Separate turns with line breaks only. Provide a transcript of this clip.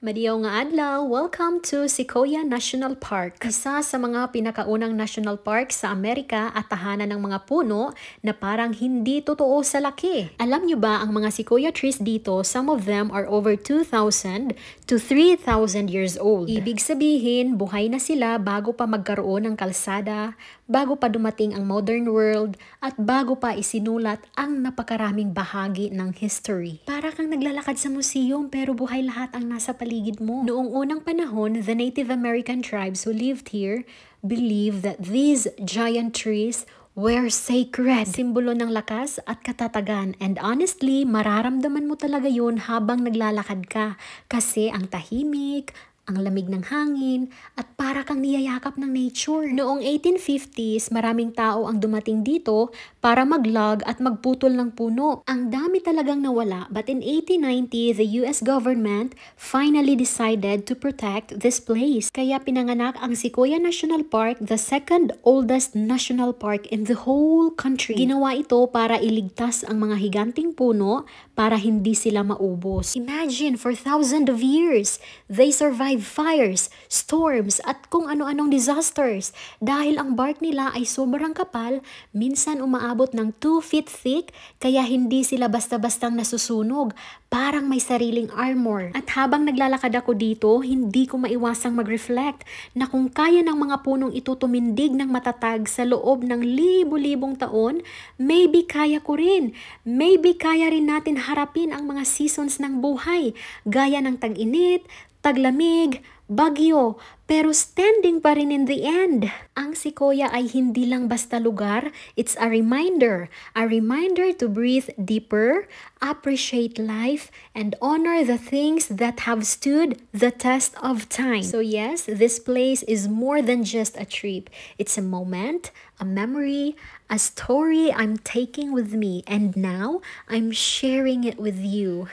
Madiyaw nga adlaw, welcome to Sequoia National Park. Isa sa mga pinakaunang national park sa Amerika at tahanan ng mga puno na parang hindi totoo sa laki. Alam nyo ba ang mga sequoia trees dito, some of them are over 2,000 to 3,000 years old. Ibig sabihin, buhay na sila bago pa magkaroon ng kalsada, bago pa dumating ang modern world, at bago pa isinulat ang napakaraming bahagi ng history. Para kang naglalakad sa museum pero buhay lahat ang nasa paligid mo. Noong unang panahon, the Native American tribes who lived here believed that these giant trees were sacred. Simbolo ng lakas at katatagan. And honestly, mararamdaman mo talaga yun habang naglalakad ka. Kasi ang tahimik, ang lamig ng hangin, at para kang niyayakap ng nature. Noong 1850s, maraming tao ang dumating dito para maglog at magputol ng puno. Ang dami talagang nawala, but in 1890, the US government finally decided to protect this place. Kaya pinanganak ang Sequoia National Park, the second oldest national park in the whole country. Ginawa ito para iligtas ang mga higanting puno para hindi sila maubos. Imagine, for thousands of years, they survived fires, storms, at kung ano-anong disasters. Dahil ang bark nila ay sobrang kapal, minsan umaabot ng 2 feet thick, kaya hindi sila basta-bastang nasusunog. Parang may sariling armor. At habang naglalakad ako dito, hindi ko maiwasang mag-reflect na kung kaya ng mga punong ito tumindig ng matatag sa loob ng libo-libong taon, maybe kaya ko rin. Maybe kaya rin natin harapin ang mga seasons ng buhay, gaya ng tag-init, taglamig, bagyo, pero standing pa rin in the end. Ang Sequoia ay hindi lang basta lugar, it's a reminder to breathe deeper, appreciate life, and honor the things that have stood the test of time. So yes, this place is more than just a trip. It's a moment, a memory, a story I'm taking with me, and now I'm sharing it with you.